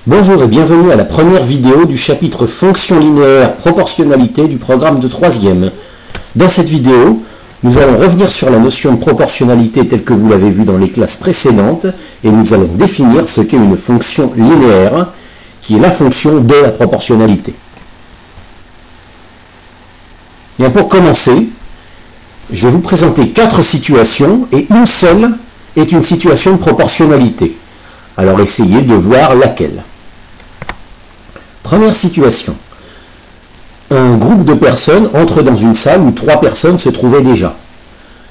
Bonjour et bienvenue à la première vidéo du chapitre Fonction linéaire proportionnalité du programme de 3e. Dans cette vidéo, nous allons revenir sur la notion de proportionnalité telle que vous l'avez vue dans les classes précédentes et nous allons définir ce qu'est une fonction linéaire qui est la fonction de la proportionnalité. Bien, pour commencer, je vais vous présenter 4 situations et une seule est une situation de proportionnalité. Alors essayez de voir laquelle. Première situation. Un groupe de personnes entre dans une salle où 3 personnes se trouvaient déjà.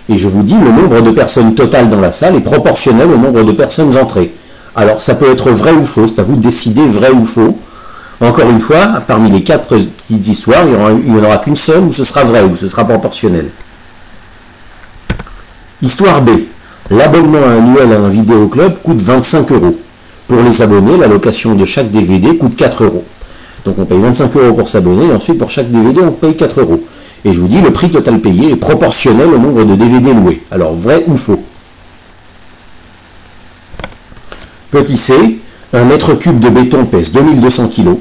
Et je vous dis, le nombre de personnes totales dans la salle est proportionnel au nombre de personnes entrées. Alors ça peut être vrai ou faux, c'est à vous de décider vrai ou faux. Encore une fois, parmi les 4 petites histoires, il n'y en aura qu'une seule où ce sera vrai, où ce sera proportionnel. Histoire B. L'abonnement annuel à un vidéoclub coûte 25 €. Pour les abonnés, la location de chaque DVD coûte 4 €. Donc on paye 25 € pour s'abonner, et ensuite pour chaque DVD on paye 4 €. Et je vous dis, le prix total payé est proportionnel au nombre de DVD loués. Alors vrai ou faux? Petit c, un mètre cube de béton pèse 2200 kg,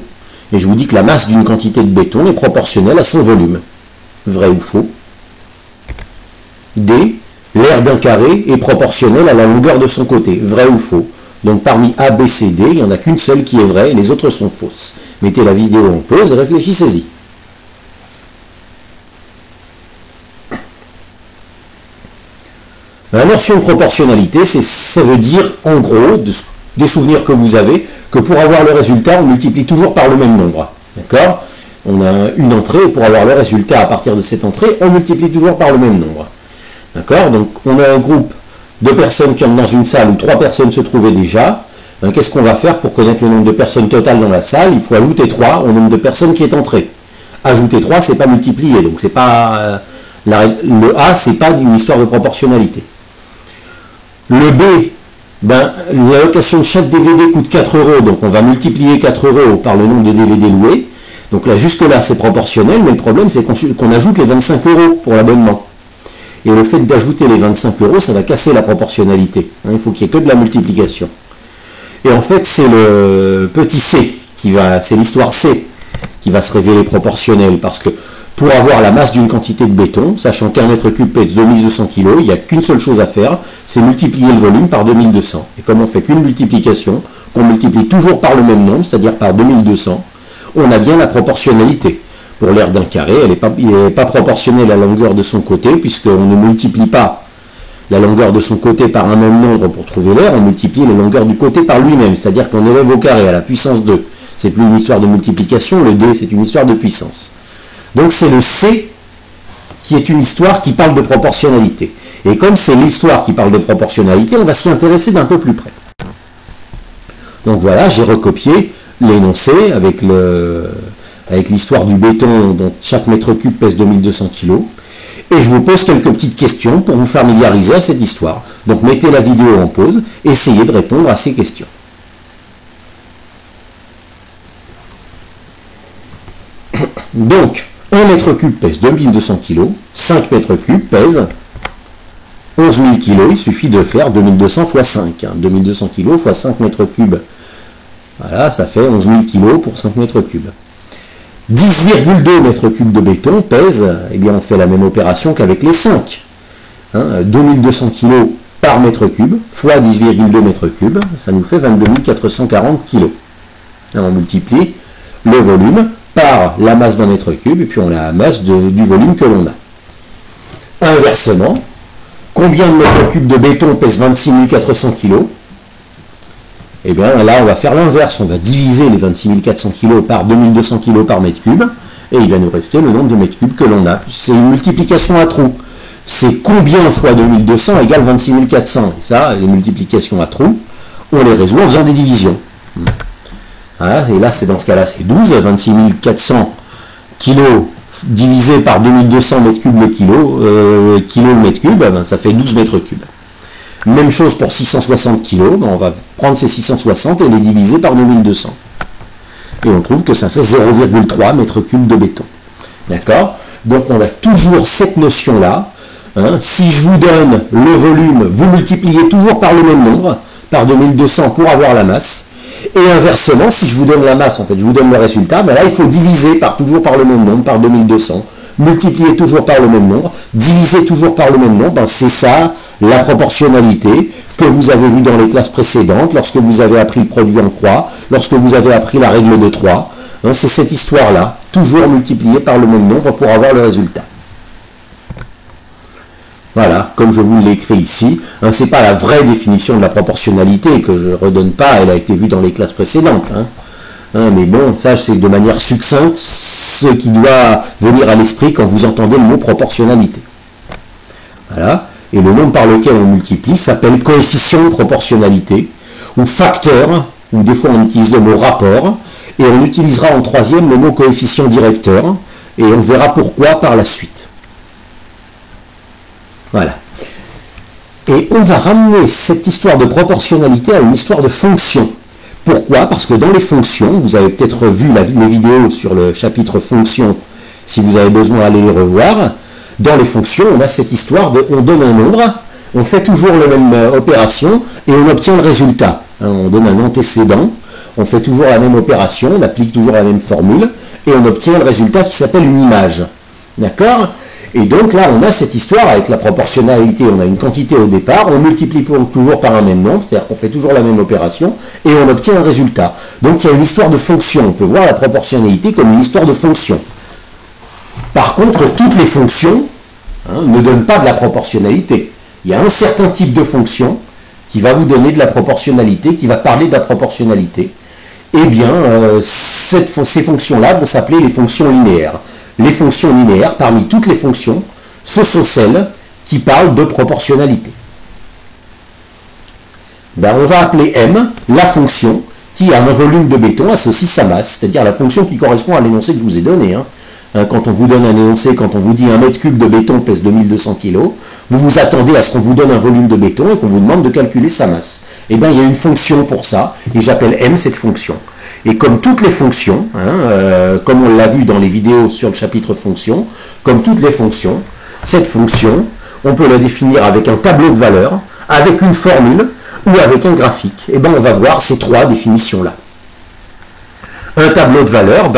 et je vous dis que la masse d'une quantité de béton est proportionnelle à son volume. Vrai ou faux? D, l'aire d'un carré est proportionnelle à la longueur de son côté. Vrai ou faux? Donc parmi A, B, C, D, il n'y en a qu'une seule qui est vraie et les autres sont fausses. Mettez la vidéo en pause et réfléchissez-y. La notion de proportionnalité, ça veut dire, en gros, des souvenirs que vous avez, que pour avoir le résultat, on multiplie toujours par le même nombre. D'accord? On a une entrée, et pour avoir le résultat à partir de cette entrée, on multiplie toujours par le même nombre. D'accord? Donc on a un groupe de personnes qui entrent dans une salle où 3 personnes se trouvaient déjà. Qu'est-ce qu'on va faire pour connaître le nombre de personnes totales dans la salle? Il faut ajouter 3 au nombre de personnes qui est entré. Ajouter 3, c'est pas multiplier, donc c'est pas le A, c'est pas une histoire de proportionnalité. Le B, la location de chaque DVD coûte 4 €, donc on va multiplier 4 € par le nombre de DVD loués. Donc là, jusque-là, c'est proportionnel, mais le problème, c'est qu'on ajoute les 25 € pour l'abonnement. Et le fait d'ajouter les 25 €, ça va casser la proportionnalité. Il faut qu'il n'y ait que de la multiplication. Et en fait, c'est le petit c, c'est l'histoire C qui va se révéler proportionnelle, parce que pour avoir la masse d'une quantité de béton, sachant qu'un mètre cube pèse 2200 kg, il n'y a qu'une seule chose à faire, c'est multiplier le volume par 2200. Et comme on ne fait qu'une multiplication, qu'on multiplie toujours par le même nombre, c'est-à-dire par 2200, on a bien la proportionnalité. Pour l'aire d'un carré, elle n'est pas proportionnelle à la longueur de son côté, puisqu'on ne multiplie pas la longueur de son côté par un même nombre pour trouver l'aire, on multiplie la longueur du côté par lui-même, c'est-à-dire qu'on élève au carré à la puissance 2. C'est plus une histoire de multiplication, le D c'est une histoire de puissance. Donc c'est le C qui est une histoire qui parle de proportionnalité. Et comme c'est l'histoire qui parle de proportionnalité, on va s'y intéresser d'un peu plus près. Donc voilà, j'ai recopié l'énoncé avec l'histoire du béton dont chaque mètre cube pèse 2200 kg. Et je vous pose quelques petites questions pour vous familiariser à cette histoire. Donc mettez la vidéo en pause, essayez de répondre à ces questions. Donc, 1 mètre cube pèse 2200 kg, 5 mètres cubes pèsent 11 000 kg, il suffit de faire 2200 x 5. 2200 kg x 5 mètres cubes. Voilà, ça fait 11 000 kg pour 5 mètres cubes. 10,2 mètres cubes de béton pèse, eh bien on fait la même opération qu'avec les 5. 2200 kg par mètre cube, fois 10,2 mètres cubes, ça nous fait 22 440 kg. On multiplie le volume par la masse d'un mètre cube, et puis on a la masse du volume que l'on a. Inversement, combien de mètres cubes de béton pèse 26 400 kg? Et bien là, on va faire l'inverse, on va diviser les 26 400 kg par 2200 kg par mètre cube, et il va nous rester le nombre de mètres cubes que l'on a. C'est une multiplication à trous. C'est combien fois 2200 égale 26 400. Et ça, les multiplications à trous, on les résout en faisant des divisions. Voilà, et là, dans ce cas-là, c'est 12, 26 400 kg divisé par 2200 mètres cubes le kilo le mètre cube, ça fait 12 mètres cubes. Même chose pour 660 kg, on va prendre ces 660 et les diviser par 2200. Et on trouve que ça fait 0,3 mètres cubes de béton. D'accord? Donc on a toujours cette notion-là. Si je vous donne le volume, vous multipliez toujours par le même nombre, par 2200 pour avoir la masse. Et inversement, si je vous donne la masse, en fait, je vous donne le résultat, ben là, il faut diviser toujours par le même nombre, par 2200, multiplier toujours par le même nombre, diviser toujours par le même nombre, ben c'est ça, la proportionnalité que vous avez vu dans les classes précédentes, lorsque vous avez appris le produit en croix, lorsque vous avez appris la règle de 3. Hein, c'est cette histoire-là, toujours multiplier par le même nombre pour avoir le résultat. Voilà, comme je vous l'ai écrit ici, hein, c'est pas la vraie définition de la proportionnalité que je redonne pas, elle a été vue dans les classes précédentes. Mais bon, ça c'est de manière succincte ce qui doit venir à l'esprit quand vous entendez le mot proportionnalité. Voilà, et le nombre par lequel on multiplie s'appelle coefficient de proportionnalité, ou facteur, ou des fois on utilise le mot rapport, et on utilisera en troisième le mot coefficient directeur, et on verra pourquoi par la suite. Voilà. Et on va ramener cette histoire de proportionnalité à une histoire de fonction. Pourquoi? Parce que dans les fonctions, vous avez peut-être vu les vidéos sur le chapitre fonction, si vous avez besoin d'aller les revoir. Dans les fonctions, on a cette histoire de, on donne un nombre, on fait toujours la même opération et on obtient le résultat. On donne un antécédent, on fait toujours la même opération, on applique toujours la même formule et on obtient le résultat qui s'appelle une image. D'accord? Et donc là, on a cette histoire avec la proportionnalité, on a une quantité au départ, on multiplie toujours par un même nombre, c'est-à-dire qu'on fait toujours la même opération, et on obtient un résultat. Donc il y a une histoire de fonction, on peut voir la proportionnalité comme une histoire de fonction. Par contre, toutes les fonctions ne donnent pas de la proportionnalité. Il y a un certain type de fonction qui va vous donner de la proportionnalité, qui va parler de la proportionnalité. Eh bien, ces fonctions-là vont s'appeler les fonctions linéaires. Les fonctions linéaires, parmi toutes les fonctions, ce sont celles qui parlent de proportionnalité. Ben, on va appeler M la fonction qui, à un volume de béton, associe sa masse, c'est-à-dire la fonction qui correspond à l'énoncé que je vous ai donné. Quand on vous donne un énoncé, quand on vous dit un mètre cube de béton pèse 2200 kg, vous vous attendez à ce qu'on vous donne un volume de béton et qu'on vous demande de calculer sa masse. Eh bien, il y a une fonction pour ça, et j'appelle M cette fonction. Et comme toutes les fonctions, comme on l'a vu dans les vidéos sur le chapitre fonction, comme toutes les fonctions, cette fonction, on peut la définir avec un tableau de valeurs, avec une formule ou avec un graphique. Et bien, on va voir ces trois définitions-là. Un tableau de valeurs,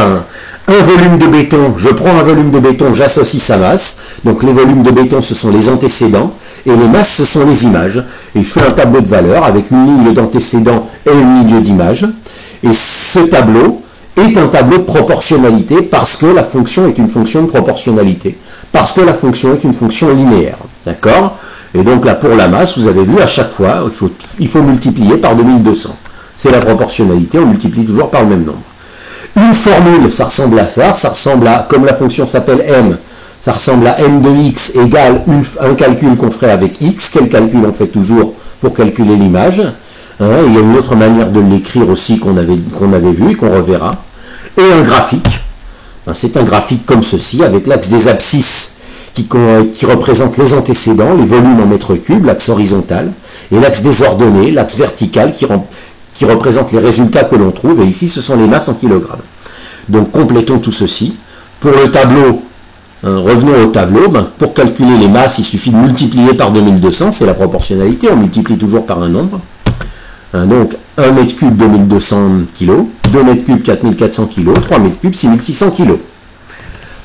un volume de béton, je prends un volume de béton, j'associe sa masse. Donc les volumes de béton, ce sont les antécédents, et les masses, ce sont les images. Et je fais un tableau de valeurs avec une ligne d'antécédents et une ligne d'images. Et ce tableau est un tableau de proportionnalité parce que la fonction est une fonction de proportionnalité. Parce que la fonction est une fonction linéaire. D'accord? Et donc là, pour la masse, vous avez vu, à chaque fois, il faut multiplier par 2200. C'est la proportionnalité, on multiplie toujours par le même nombre. Une formule, ça ressemble à ça ressemble à, comme la fonction s'appelle M, ça ressemble à M de X égale un calcul qu'on ferait avec X. Quel calcul on fait toujours pour calculer l'image? Il y a une autre manière de l'écrire aussi qu'on avait vu et qu'on reverra. Et un graphique. C'est un graphique comme ceci, avec l'axe des abscisses qui représente les antécédents, les volumes en mètres cubes, l'axe horizontal, et l'axe des ordonnées, l'axe vertical qui représente les résultats que l'on trouve, et ici ce sont les masses en kilogrammes. Donc complétons tout ceci. Pour le tableau, revenons au tableau, pour calculer les masses, il suffit de multiplier par 2200, c'est la proportionnalité, on multiplie toujours par un nombre. Donc 1 mètre cube 2200 kg, 2 mètres cubes 4400 kg, 3 mètres cubes 6600 kg.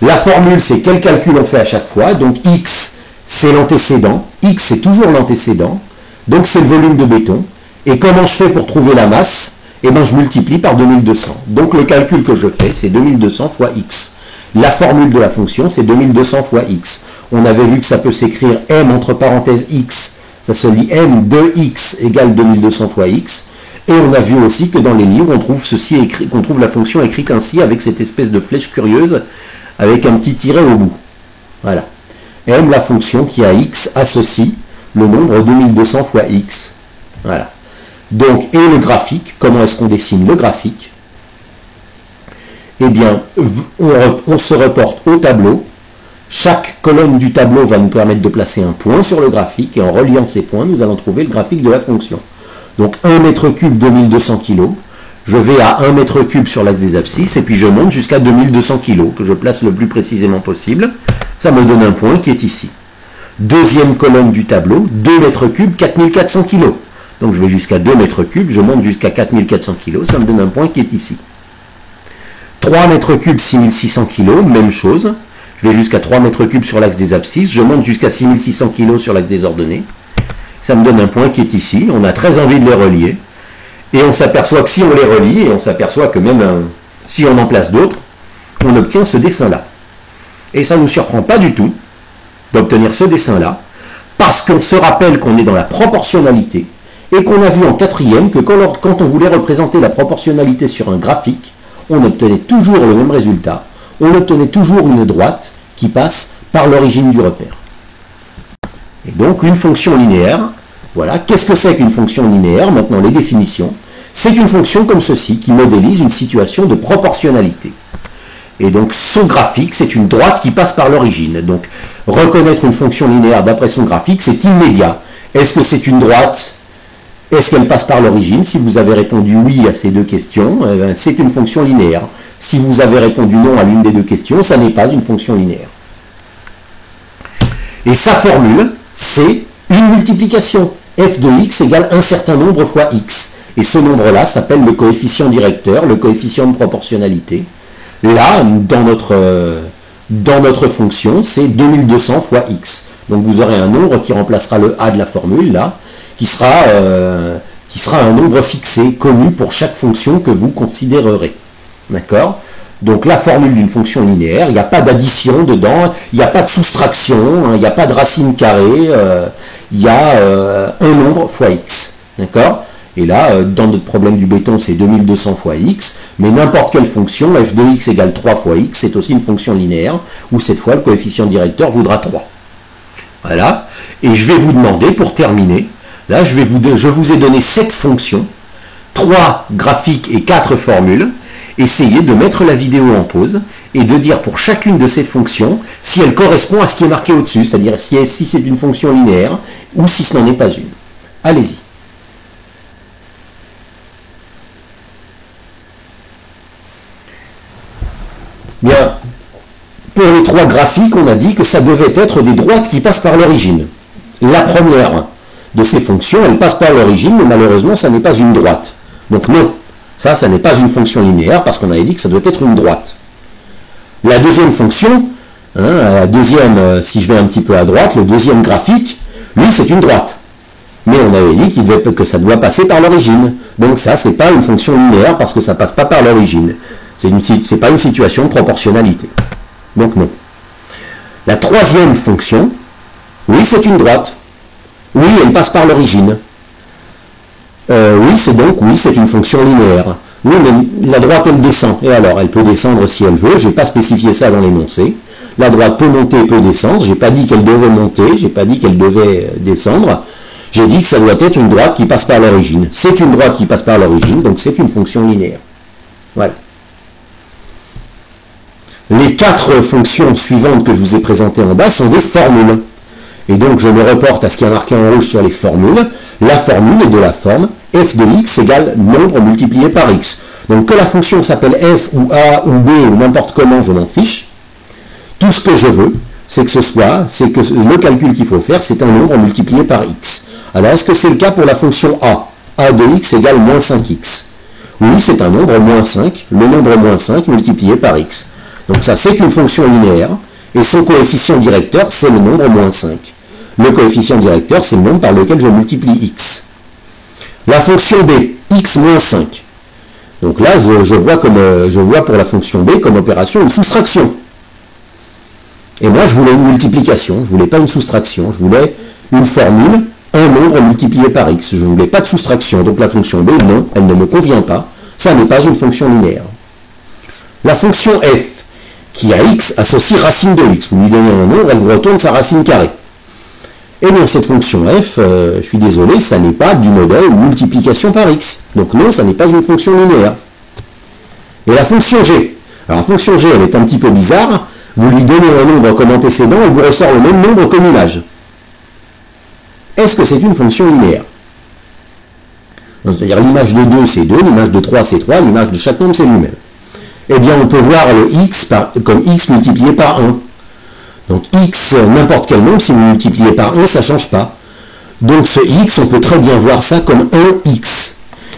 La formule, c'est quel calcul on fait à chaque fois, donc X c'est l'antécédent, X c'est toujours l'antécédent, donc c'est le volume de béton. Et comment je fais pour trouver la masse? Eh bien, je multiplie par 2200. Donc, le calcul que je fais, c'est 2200 fois x. La formule de la fonction, c'est 2200 fois x. On avait vu que ça peut s'écrire m entre parenthèses x. Ça se lit m de x égale 2200 fois x. Et on a vu aussi que dans les livres, on trouve ceci écrit, qu'on trouve la fonction écrite ainsi, avec cette espèce de flèche curieuse, avec un petit tiret au bout. Voilà. M, la fonction qui à x associe le nombre 2200 fois x. Voilà. Donc, et le graphique, comment est-ce qu'on dessine le graphique? Eh bien, on se reporte au tableau. Chaque colonne du tableau va nous permettre de placer un point sur le graphique, et en reliant ces points, nous allons trouver le graphique de la fonction. Donc, 1 mètre cube 2200 kg, je vais à 1 mètre cube sur l'axe des abscisses, et puis je monte jusqu'à 2200 kg, que je place le plus précisément possible. Ça me donne un point qui est ici. Deuxième colonne du tableau, 2 mètres cubes 4400 kg. Donc je vais jusqu'à 2 mètres cubes, je monte jusqu'à 4400 kg, ça me donne un point qui est ici. 3 mètres cubes, 6600 kg, même chose. Je vais jusqu'à 3 mètres cubes sur l'axe des abscisses, je monte jusqu'à 6600 kg sur l'axe des ordonnées. Ça me donne un point qui est ici. On a très envie de les relier. Et on s'aperçoit que si on les relie, et on s'aperçoit que même si on en place d'autres, on obtient ce dessin-là. Et ça ne nous surprend pas du tout d'obtenir ce dessin-là, parce qu'on se rappelle qu'on est dans la proportionnalité, et qu'on a vu en quatrième que quand on voulait représenter la proportionnalité sur un graphique, on obtenait toujours le même résultat, on obtenait toujours une droite qui passe par l'origine du repère. Et donc une fonction linéaire, voilà, qu'est-ce que c'est qu'une fonction linéaire? Maintenant les définitions, c'est une fonction comme ceci qui modélise une situation de proportionnalité. Et donc ce graphique, c'est une droite qui passe par l'origine. Donc reconnaître une fonction linéaire d'après son graphique, c'est immédiat. Est-ce que c'est une droite? Est-ce qu'elle passe par l'origine? Si vous avez répondu oui à ces deux questions, c'est une fonction linéaire. Si vous avez répondu non à l'une des deux questions, ça n'est pas une fonction linéaire. Et sa formule, c'est une multiplication. f de x égale un certain nombre fois x. Et ce nombre-là s'appelle le coefficient directeur, le coefficient de proportionnalité. Là, dans notre fonction, c'est 2200 fois x. Donc vous aurez un nombre qui remplacera le a de la formule, là, qui sera un nombre fixé, connu pour chaque fonction que vous considérerez. D'accord? Donc la formule d'une fonction linéaire, il n'y a pas d'addition dedans, il n'y a pas de soustraction, il n'y a pas de racine carrée, il y a un nombre fois x. D'accord? Et là, dans notre problème du béton, c'est 2200 fois x, mais n'importe quelle fonction, f de x égale 3 fois x, c'est aussi une fonction linéaire, où cette fois, le coefficient directeur voudra 3. Voilà. Et je vais vous demander, pour terminer, là, je vous ai donné 7 fonctions, 3 graphiques et 4 formules. Essayez de mettre la vidéo en pause et de dire pour chacune de ces fonctions si elle correspond à ce qui est marqué au-dessus, c'est-à-dire si c'est une fonction linéaire ou si ce n'en est pas une. Allez-y. Bien, pour les 3 graphiques, on a dit que ça devait être des droites qui passent par l'origine. La première de ces fonctions, elle passe par l'origine, mais malheureusement, ça n'est pas une droite. Donc non. Ça n'est pas une fonction linéaire parce qu'on avait dit que ça doit être une droite. La deuxième fonction, si je vais un petit peu à droite, le deuxième graphique, lui c'est une droite. Mais on avait dit que ça doit passer par l'origine. Donc ça, c'est pas une fonction linéaire parce que ça passe pas par l'origine. C'est pas une situation de proportionnalité. Donc non. La troisième fonction, oui c'est une droite. Oui, elle passe par l'origine. Oui, c'est une fonction linéaire. Oui, mais la droite, elle descend. Et alors, elle peut descendre si elle veut. Je n'ai pas spécifié ça dans l'énoncé. La droite peut monter, peut descendre. Je n'ai pas dit qu'elle devait monter. Je n'ai pas dit qu'elle devait descendre. J'ai dit que ça doit être une droite qui passe par l'origine. C'est une droite qui passe par l'origine, donc c'est une fonction linéaire. Voilà. Les 4 fonctions suivantes que je vous ai présentées en bas sont des formules. Et donc, je me reporte à ce qui est marqué en rouge sur les formules. La formule est de la forme f de x égale nombre multiplié par x. Donc, que la fonction s'appelle f ou a ou b ou n'importe comment, je m'en fiche. Tout ce que je veux, c'est que le calcul qu'il faut faire, c'est un nombre multiplié par x. Alors, est-ce que c'est le cas pour la fonction a? A de x égale moins 5x. Oui, c'est un nombre moins 5, le nombre moins 5 multiplié par x. Donc, ça, c'est une fonction linéaire. Et son coefficient directeur, c'est le nombre moins 5. Le coefficient directeur, c'est le nombre par lequel je multiplie x. La fonction b, x moins 5. Donc là, je vois pour la fonction b comme opération une soustraction. Et moi, je voulais une multiplication, je ne voulais pas une soustraction. Je voulais une formule, un nombre multiplié par x. Je ne voulais pas de soustraction. Donc la fonction b, non, elle ne me convient pas. Ça n'est pas une fonction linéaire. La fonction f, qui a x, associe racine de x. Vous lui donnez un nombre, elle vous retourne sa racine carrée. Et bien cette fonction f, je suis désolé, ça n'est pas du modèle multiplication par x. Donc non, ça n'est pas une fonction linéaire. Et la fonction g. Alors la fonction g, elle est un petit peu bizarre. Vous lui donnez un nombre comme antécédent, elle vous ressort le même nombre comme image. Est-ce que c'est une fonction linéaire? C'est-à-dire l'image de 2 c'est 2, l'image de 3 c'est 3, l'image de chaque nombre c'est lui-même. Eh bien, on peut voir le x comme x multiplié par 1. Donc x, n'importe quel nombre, si vous multipliez par 1, ça ne change pas. Donc ce x, on peut très bien voir ça comme 1x.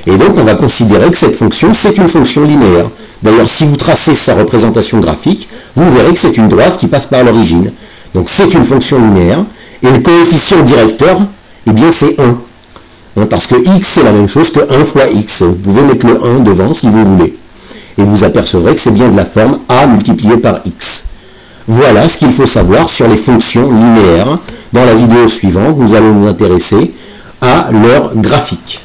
Et donc on va considérer que cette fonction, c'est une fonction linéaire. D'ailleurs, si vous tracez sa représentation graphique, vous verrez que c'est une droite qui passe par l'origine. Donc c'est une fonction linéaire, et le coefficient directeur, eh bien c'est 1. Parce que x, c'est la même chose que 1 fois x. Vous pouvez mettre le 1 devant si vous voulez. Et vous apercevrez que c'est bien de la forme a multiplié par x. Voilà ce qu'il faut savoir sur les fonctions linéaires. Dans la vidéo suivante, nous allons nous intéresser à leur graphique.